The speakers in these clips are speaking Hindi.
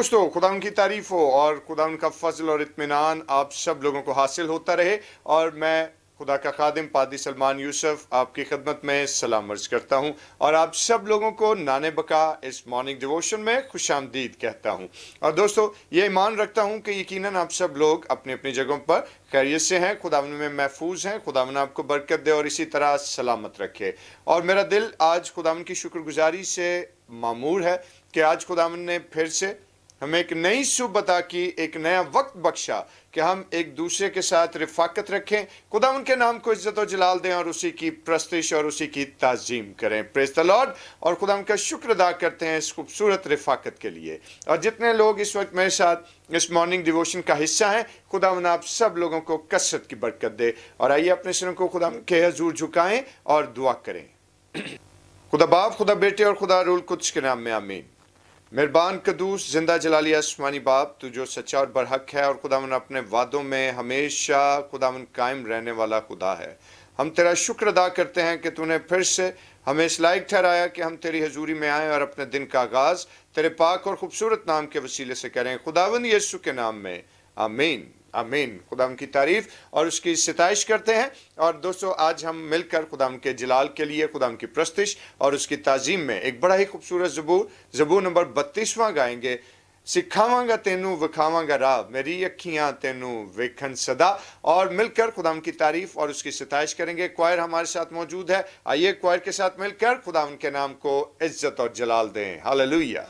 दोस्तों, खुदा उनकी तारीफ हो और खुदा उनका फजल और इत्मीनान आप सब लोगों को हासिल होता रहे। और मैं खुदा का खादिम पादी सलमान यूसुफ आपकी खिदमत में सलाम अर्ज करता हूं और आप सब लोगों को नाने बका इस मॉर्निंग डिवोशन में खुशामदीद कहता हूं। और दोस्तों, ये ईमान रखता हूं कि यकीनन आप सब लोग अपनी अपनी जगहों पर खैरियत से हैं, खुदावन में महफूज हैं। खुदावन आपको बरकत दे और इसी तरह सलामत रखे। और मेरा दिल आज खुदावन की शुक्रगुजारी से मामूर है कि आज खुदावन ने फिर से हमें एक नई सुबह अता की, एक नया वक्त बख्शा कि हम एक दूसरे के साथ रिफाकत रखें, खुदा उनके नाम को इज्जत और जलाल दें और उसी की प्रस्तिश और उसी की ताज़ीम करें। Praise the Lord. और खुदा उनका शुक्र अदा करते हैं इस खूबसूरत रिफाकत के लिए। और जितने लोग इस वक्त मेरे साथ इस मॉर्निंग डिवोशन का हिस्सा हैं, खुदा उन आप सब लोगों को कसरत की बरकत दे। और आइए अपने सिरों को खुदा के हजूर झुकाएं और दुआ करें। खुदा बाप, खुदा बेटे और खुदा रूल कुद्स के नाम में आमीन। मेहरबान कदूस जिंदा जलाली आसमानी बाप, तू जो सच्चा और बरहक है और खुदावन अपने वादों में हमेशा खुदावन कायम रहने वाला खुदा है, हम तेरा शुक्र अदा करते हैं कि तूने फिर से हमें इस लायक ठहराया कि हम तेरी हजूरी में आएँ और अपने दिन का आगाज़ तेरे पाक और खूबसूरत नाम के वसीले से करें। खुदावन यीशु के नाम में आमीन आमीन। खुदाम की तारीफ और उसकी सिताइश करते हैं। और दोस्तों, आज हम मिलकर खुदाम के जलाल के लिए खुदाम की प्रस्तिश और उसकी ताजीम में एक बड़ा ही खूबसूरत ज़बूर नंबर 32वां गाएंगे। सिखावांगा तेनू विखावांगा राह, मेरी अखियां तेनू वेखन सदा। और मिलकर खुदाम की तारीफ और उसकी सिताइश करेंगे। क्वायर हमारे साथ मौजूद है। आइए क्वायर के साथ मिलकर खुदा उनके नाम को इज्जत और जलाल दें। हालेलुया।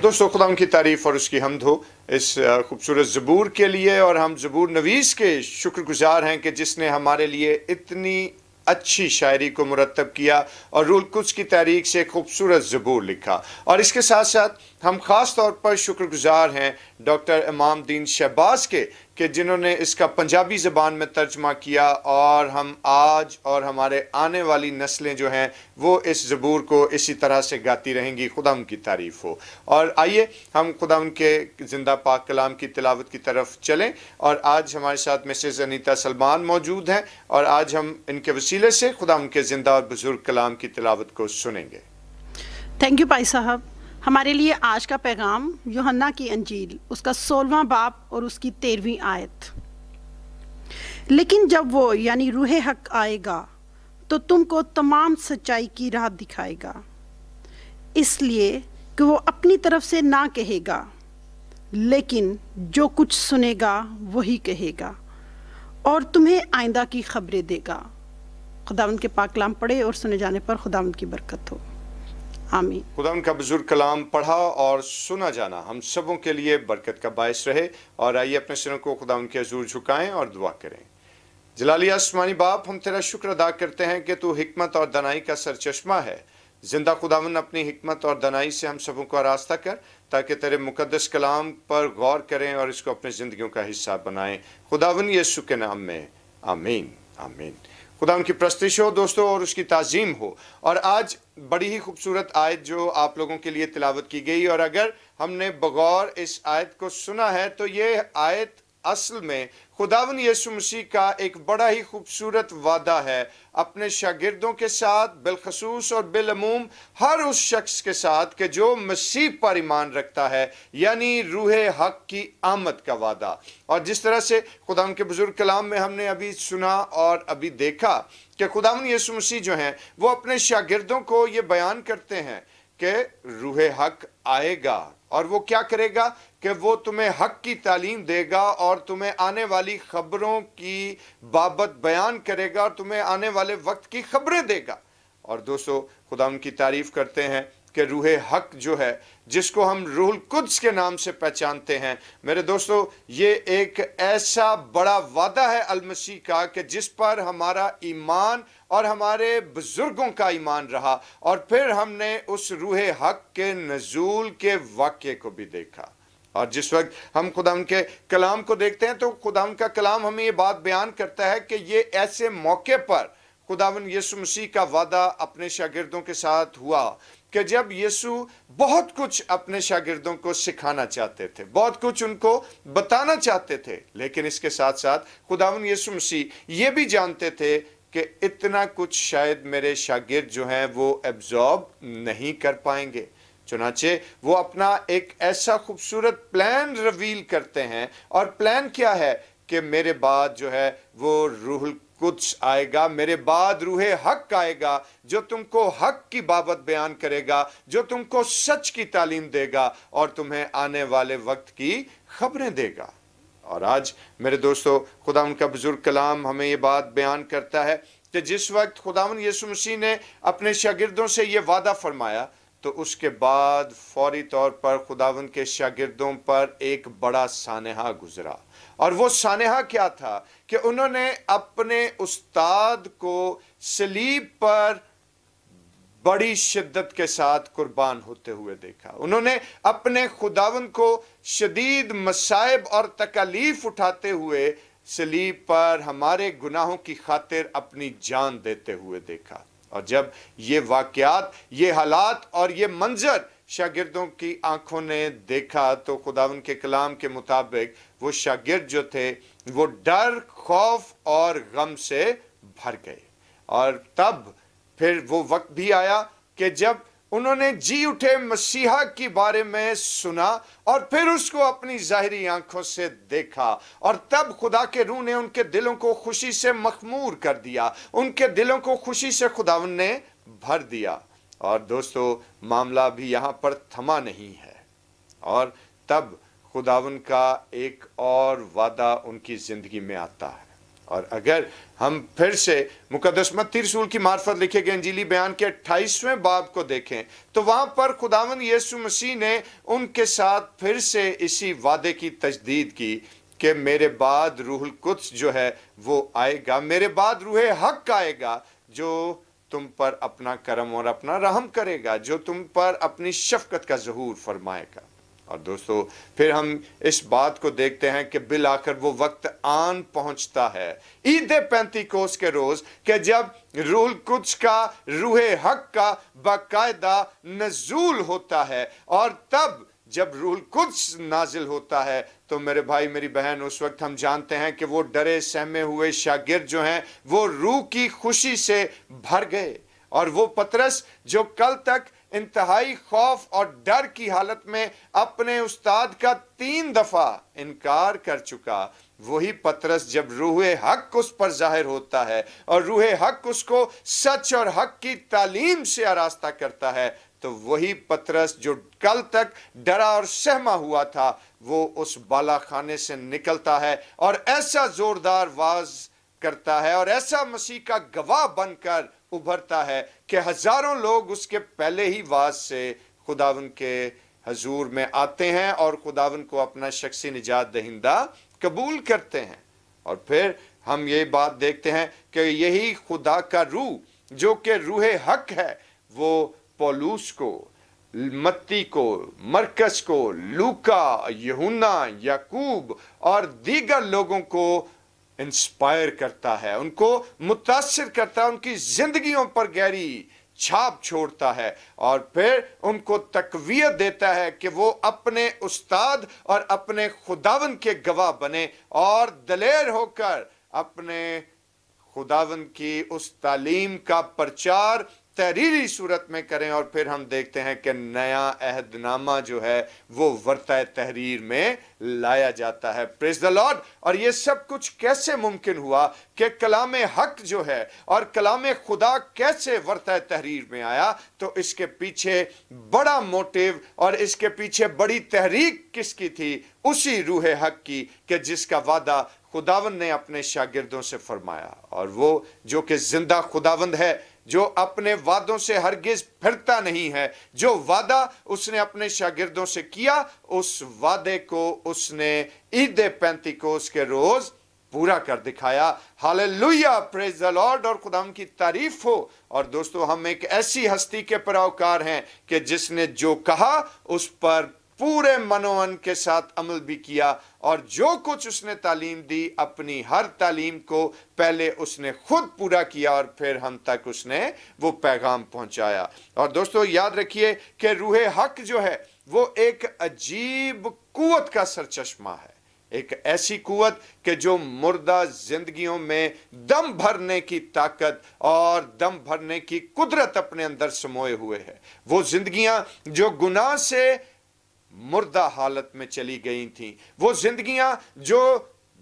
दोस्तों, खुदा उनकी तारीफ और उसकी हमद हो इस खूबसूरत ज़बूर के लिए। और हम ज़बूर नवीस के शुक्रगुजार हैं कि जिसने हमारे लिए इतनी अच्छी शायरी को मुरतब किया और रूल कुद्स की तारीख से खूबसूरत ज़बूर लिखा। और इसके साथ साथ हम ख़ास तौर पर शुक्रगुजार हैं डॉक्टर इमाम दीन शहबाज के कि जिन्होंने इसका पंजाबी ज़बान में तर्जमा किया, और हम आज और हमारे आने वाली नस्लें जो हैं वो इस ज़बूर को इसी तरह से गाती रहेंगी। खुदा उनकी तारीफ़ हो। और आइए हम खुदा उनके ज़िंदा पाक कलाम की तिलावत की तरफ चलें। और आज हमारे साथ मिसेज़ अनीता सलमान मौजूद हैं, और आज हम इनके वसीले से खुदा उनके ज़िंदा और बुज़ुर्ग कलाम की तिलावत को सुनेंगे। थैंक यू भाई साहब। हमारे लिए आज का पैगाम यूहन्ना की अंजील उसका 16वां बाब और उसकी 13वीं आयत। लेकिन जब वो यानी रूह हक आएगा तो तुमको तमाम सच्चाई की राह दिखाएगा, इसलिए कि वो अपनी तरफ से ना कहेगा, लेकिन जो कुछ सुनेगा वही कहेगा और तुम्हें आइंदा की खबरें देगा। खुदावंद के पाक कलाम पढ़े और सुने जाने पर खुदावंद की बरकत हो। आमीन। खुदावंद का बुजुर्ग कलाम पढ़ा और सुना जाना हम सबों के लिए बरकत का बायस रहे। और आइए अपने सिरों को खुदावंद के हजूर झुकाएं और दुआ करें। जलाली आसमानी बाप, हम तेरा शुक्र अदा करते हैं कि तू हिकमत और दनाई का सरचश्मा है। जिंदा खुदावंद अपनी हिकमत और दनाई से हम सबों को आरास्ता कर, ताकि तेरे मुकद्दस कलाम पर गौर करें और इसको अपनी ज़िंदगियों का हिस्सा बनाएं। खुदावंद यीशु के नाम में आमीन आमीन। खुदा उनकी प्रस्तिश हो दोस्तों, और उसकी ताज़ीम हो। और आज बड़ी ही खूबसूरत आयत जो आप लोगों के लिए तिलावत की गई, और अगर हमने बगौर इस आयत को सुना है तो ये आयत असल में खुदावंद यीशु मसीह का एक बड़ा ही खूबसूरत वादा है अपने शागिर्दों के साथ, बिलखसूस और बिलअमूम हर उस शख्स के साथ कि जो मसीह पर ईमान रखता है, यानी रूह हक की आमद का वादा। और जिस तरह से खुदावंद के बुजुर्ग कलाम में हमने अभी सुना और अभी देखा कि खुदावंद यीशु मसीह जो हैं वो अपने शागिर्दों को ये बयान करते हैं कि रूह हक आएगा और वो क्या करेगा कि वो तुम्हें हक की तालीम देगा और तुम्हें आने वाली खबरों की बाबत बयान करेगा और तुम्हें आने वाले वक्त की खबरें देगा। और दोस्तों, खुदा उनकी तारीफ करते हैं कि रूह हक जो है, जिसको हम रूहुल कुद्स के नाम से पहचानते हैं, मेरे दोस्तों, ये एक ऐसा बड़ा वादा है अल मसीह का कि जिस पर हमारा ईमान और हमारे बुजुर्गों का ईमान रहा। और फिर हमने उस रूह हक के नजूल के वाक्य को भी देखा। और जिस वक्त हम खुदा के कलाम को देखते हैं तो खुदा का कलाम हमें ये बात बयान करता है कि ये ऐसे मौके पर खुदावंद यीशु मसीह का वादा अपने शागिर्दों के साथ हुआ कि जब यीशु बहुत कुछ अपने शागिर्दों को सिखाना चाहते थे, बहुत कुछ उनको बताना चाहते थे, लेकिन इसके साथ साथ खुदावंद यीशु मसीह ये भी जानते थे कि इतना कुछ शायद मेरे शागिर्द जो हैं वो एब्जॉर्ब नहीं कर पाएंगे। चुनाचे वो अपना एक ऐसा खूबसूरत प्लान रिवील करते हैं, और प्लान क्या है कि मेरे बाद जो है वो रूहुल कुद्स आएगा, मेरे बाद रूह हक आएगा जो तुमको हक की बाबत बयान करेगा, जो तुमको सच की तालीम देगा और तुम्हें आने वाले वक्त की खबरें देगा। और आज मेरे दोस्तों, खुदा उनका बुजुर्ग कलाम हमें ये बात बयान करता है कि जिस वक्त खुदावंद यीशु मसीह ने अपने शागिर्दों से ये वादा फरमाया तो उसके बाद फौरी तौर पर खुदावंद के शागिर्दों पर एक बड़ा सानेहा गुजरा। और वो सानेहा क्या था कि उन्होंने अपने उस्ताद को सलीब पर बड़ी शिद्दत के साथ कुर्बान होते हुए देखा। उन्होंने अपने खुदावंद को शदीद मसाइब और तकलीफ उठाते हुए सलीब पर हमारे गुनाहों की खातिर अपनी जान देते हुए देखा। और जब ये वाकयात, ये हालात और ये मंजर शागिर्दों की आंखों ने देखा तो खुदावंद के कलाम के मुताबिक वो शागिर्द जो थे वो डर, खौफ और गम से भर गए। और तब फिर वो वक्त भी आया कि जब उन्होंने जी उठे मसीहा के बारे में सुना और फिर उसको अपनी जाहिरी आंखों से देखा, और तब खुदा के रूह ने उनके दिलों को खुशी से मखमूर कर दिया, उनके दिलों को खुशी से खुदावंद ने भर दिया। और दोस्तों, मामला भी यहाँ पर थमा नहीं है, और तब खुदावंद का एक और वादा उनकी जिंदगी में आता है। और अगर हम फिर से मुकद्दस मत्ती रसूल की मार्फत लिखे गए इंजीली बयान के 28वें बाब को देखें तो वहां पर खुदावंद यीशु मसीह ने उनके साथ फिर से इसी वादे की तजदीद की कि मेरे बाद रूहुल कुद्स जो है वो आएगा, मेरे बाद रूह हक आएगा जो तुम पर अपना करम और अपना रहम करेगा, जो तुम पर अपनी शफकत का ज़हूर फरमाएगा। और दोस्तों फिर हम इस बात को देखते हैं कि बिल आखिर वो वक्त आन पहुंचता है ईद पेंतीकोस के रोज कि जब रूह कुद्स का, रूहे हक का बाकायदा नजूल होता है। और तब जब रूह कुद्स नाजिल होता है तो मेरे भाई मेरी बहन, उस वक्त हम जानते हैं कि वो डरे सहमे हुए शागिर्द जो हैं वो रूह की खुशी से भर गए। और वो पतरस जो कल तक इंतहाई खौफ और डर की हालत में अपने उस्ताद का 3 दफा इनकार कर चुका, वही पतरस जब रूहे हक उस पर जाहिर होता है और रूहे हक उसको सच और हक की तालीम से आरास्ता करता है, तो वही पतरस जो कल तक डरा और सहमा हुआ था वो उस बालाखाने से निकलता है और ऐसा जोरदार वाज करता है और ऐसा मसीह का गवाह बनकर उभरता है कि हजारों लोग उसके पहले ही वाज से खुदावन के हजूर में आते हैं और खुदावन को अपना शख्सी निजात दहिंदा कबूल करते हैं। और फिर हम ये बात देखते हैं कि यही खुदा का रूह जो कि रूहे हक है वो पौलुस को, मत्ती को, मरकस को, लूका, यूहन्ना, याकूब और दीगर लोगों को इंस्पायर करता है, उनको मुतासिर करता है, उनकी जिंदगियों पर गहरी छाप छोड़ता है और फिर उनको तकवीयत देता है कि वो अपने उस्ताद और अपने खुदावन के गवाह बने और दलेर होकर अपने खुदावन की उस तालीम का प्रचार तहरीरी सूरत में करें। और फिर हम देखते हैं कि नया अहदनामा जो है वो वर्ता तहरीर में लाया जाता है। Praise the Lord. और ये सब कुछ कैसे मुमकिन हुआ कि कलाम हक जो है और कलाम खुदा कैसे वर्ता तहरीर में आया, तो इसके पीछे बड़ा मोटिव और इसके पीछे बड़ी तहरीक किसकी थी? उसी रूह हक की कि जिसका वादा खुदावंद ने अपने शागिर्दों से फरमाया। और वो जो कि जिंदा खुदावंद है, जो अपने वादों से हरगिज फिरता नहीं है, जो वादा उसने अपने शागिर्दों से किया उस वादे को उसने ईद पेंतीकोस के रोज पूरा कर दिखाया। Hallelujah, praise the Lord. और खुदावंद की तारीफ हो। और दोस्तों हम एक ऐसी हस्ती के पैरोकार हैं कि जिसने जो कहा उस पर पूरे मनोवन के साथ अमल भी किया और जो कुछ उसने तालीम दी अपनी हर तालीम को पहले उसने खुद पूरा किया और फिर हम तक उसने वो पैगाम पहुंचाया। और दोस्तों याद रखिए कि रूह हक जो है वो एक अजीब कुव्वत का सरचश्मा है, एक ऐसी कुव्वत कि जो मुर्दा जिंदगियों में दम भरने की ताकत और दम भरने की कुदरत अपने अंदर समोए हुए है। वो जिंदगियां जो गुनाह से मुर्दा हालत में चली गई थी, वो जिंदगियां जो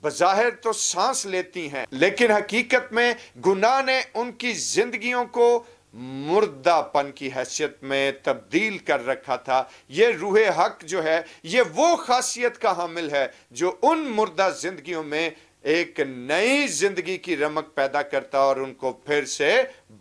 बज़ाहिर तो सांस लेती हैं लेकिन हकीकत में गुनाह ने उनकी जिंदगियों को मुर्दापन की हैसियत में तब्दील कर रखा था। ये रूह हक जो है ये वो खासियत का हामिल है जो उन मुर्दा जिंदगियों में एक नई जिंदगी की रमक पैदा करता और उनको फिर से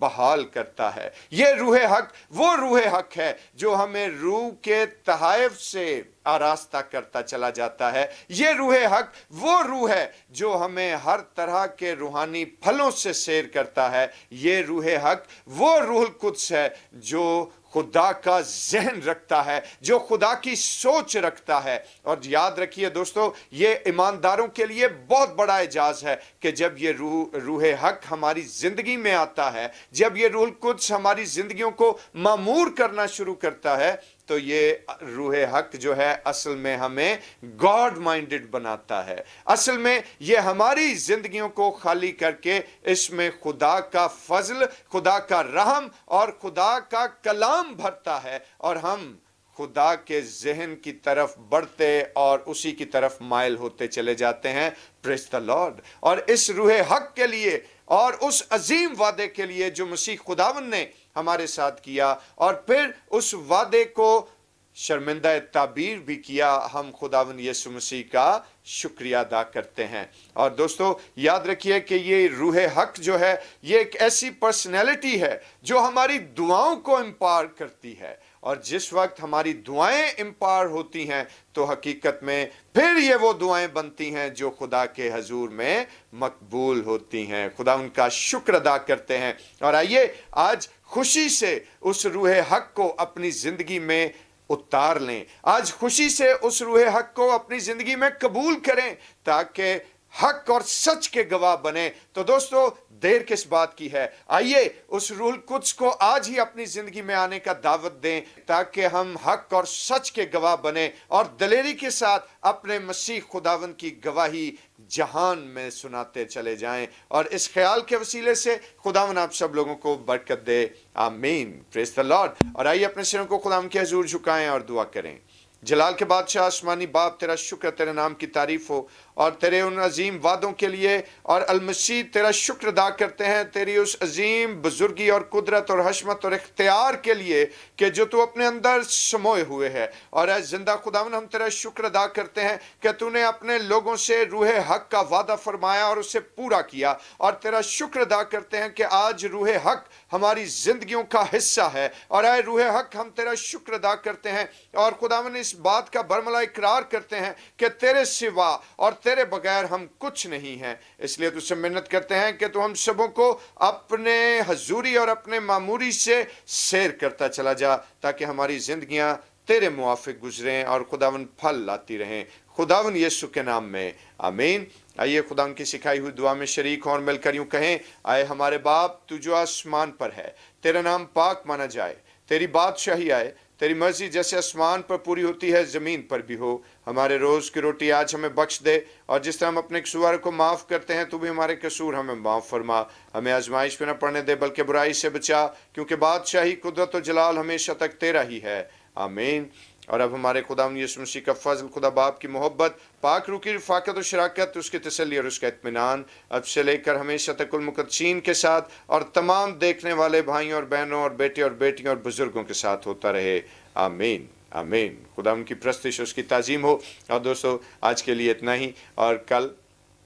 बहाल करता है। ये रूह हक वो रूह हक है जो हमें रूह के तहाइफ से आरास्ता करता चला जाता है। ये रूह हक वो रूह है जो हमें हर तरह के रूहानी फलों से सैर करता है। ये रूह हक वो रूह कुद्स है जो खुदा का जहन रखता है, जो खुदा की सोच रखता है। और याद रखिए दोस्तों, ये ईमानदारों के लिए बहुत बड़ा एजाज है कि जब ये रूह हक हमारी जिंदगी में आता है, जब ये रूह कुद्स हमारी जिंदगियों को मामूर करना शुरू करता है, तो ये रूह हक जो है असल में हमें गॉड माइंडेड बनाता है। असल में ये हमारी जिंदगियों को खाली करके इसमें खुदा का फजल, खुदा का रहम और खुदा का कलाम भरता है और हम खुदा के जहन की तरफ बढ़ते और उसी की तरफ माइल होते चले जाते हैं। Praise the Lord. और इस रूह हक के लिए और उस अजीम वादे के लिए जो मसीह खुदावन ने हमारे साथ किया और फिर उस वादे को शर्मिंदा ताबीर भी किया, हम खुदावन यीशु मसीह का शुक्रिया अदा करते हैं। और दोस्तों याद रखिए कि ये रूह हक जो है ये एक ऐसी पर्सनैलिटी है जो हमारी दुआओं को इम्पावर करती है। और जिस वक्त हमारी दुआएं इम्पावर होती हैं तो हकीकत में फिर ये वो दुआएं बनती हैं जो खुदा के हजूर में मकबूल होती हैं। खुदा उनका शुक्र अदा करते हैं। और आइए आज खुशी से उस रूह हक को अपनी जिंदगी में उतार लें। आज खुशी से उस रूह हक को अपनी जिंदगी में कबूल करें ताकि हक और सच के गवाह बने। तो दोस्तों, देर किस बात की है, आइए उस रूहुल कुद्स को आज ही अपनी जिंदगी में आने का दावत दें ताकि हम हक और सच के गवाह बने और दलेरी के साथ अपने मसीह खुदावंद की गवाही जहान में सुनाते चले जाएं। और इस ख्याल के वसीले से खुदावंद आप सब लोगों को बरकत दे। आमीन। Praise the Lord. और आइए अपने सिरों को खुदावंद के हुजूर झुकाएं और दुआ करें। जलाल के बादशाह आसमानी बाप, तेरा शुक्र, तेरे नाम की तारीफ हो और तेरे उन अजीम वादों के लिए। और अलमसीह तेरा शुक्र अदा करते हैं तेरी उस अजीम बुजुर्गी और कुदरत और हशमत और इख्तियार के लिए कि जो तू अपने अंदर समोए हुए है। और ऐ जिंदा खुदावन, हम तेरा शुक्र अदा करते हैं कि तूने अपने लोगों से रूह हक का वादा फरमाया और उसे पूरा किया। और तेरा शुक्र अदा करते हैं कि आज रूह हक हमारी जिंदगियों का हिस्सा है। और ऐ रूह हक, हम तेरा शुक्र अदा करते हैं और खुदावन इस बात का बरमला इकरार करते हैं कि तेरे सिवा और तेरे बगैर हम कुछ नहीं हैं। इसलिए तुझसे मिन्नत करते हैं कि तू हम सबों को अपने हजूरी और अपने मामूरी से सैर करता चला जा ताकि हमारी जिंदगियां तेरे मुआफिक गुजरें और खुदावन फल लाती रहें। खुदावन यीशु के नाम में आमीन। आइए खुदा की सिखाई हुई दुआ में शरीक हों और मिलकर यूं कहें, आए हमारे बाप, तू जो आसमान पर है, तेरा नाम पाक माना जाए, तेरी बादशाही आए, तेरी मर्जी जैसे आसमान पर पूरी होती है ज़मीन पर भी हो। हमारे रोज़ की रोटी आज हमें बख्श दे और जिस तरह हम अपने कसूर को माफ़ करते हैं, तू भी हमारे कसूर हमें माफ़ फरमा। हमें आजमाइश में न पड़ने दे बल्कि बुराई से बचा, क्योंकि बादशाही, कुदरत और जलाल हमेशा तक तेरा ही है। आमीन। और अब हमारे खुदावंद यीशु मसीह का फजल, खुदा बाप की मोहब्बत, पाक रूह की रफ़ाकत और शराकत, उसकी तसल्ली और उसका इत्मीनान अब से लेकर हमेशा तक कुल मुक़द्दसीन के साथ और तमाम देखने वाले भाइयों और बहनों और बेटे और बेटियों और बुजुर्गों के साथ होता रहे। आमीन। आमीन। खुदा उनकी प्रस्तिश, उसकी ताज़ीम हो। और दोस्तों, आज के लिए इतना ही, और कल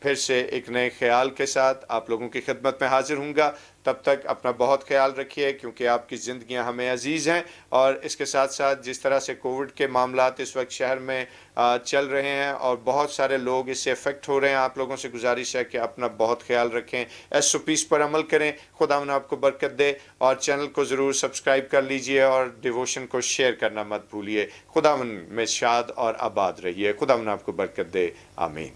फिर से एक नए ख्याल के साथ आप लोगों की खिदमत में हाजिर हूँगा। तब तक अपना बहुत ख्याल रखिए, क्योंकि आपकी ज़िंदगियां हमें अजीज़ हैं। और इसके साथ साथ जिस तरह से कोविड के मामलात इस वक्त शहर में चल रहे हैं और बहुत सारे लोग इससे अफेक्ट हो रहे हैं, आप लोगों से गुजारिश है कि अपना बहुत ख्याल रखें, SOPs पर अमल करें। खुदावन आपको बरकत दे। और चैनल को ज़रूर सब्सक्राइब कर लीजिए और डिवोशन को शेयर करना मत भूलिए। खुदावन में शाद और आबाद रहिए। खुदावन आपको बरकत दे। आमीन।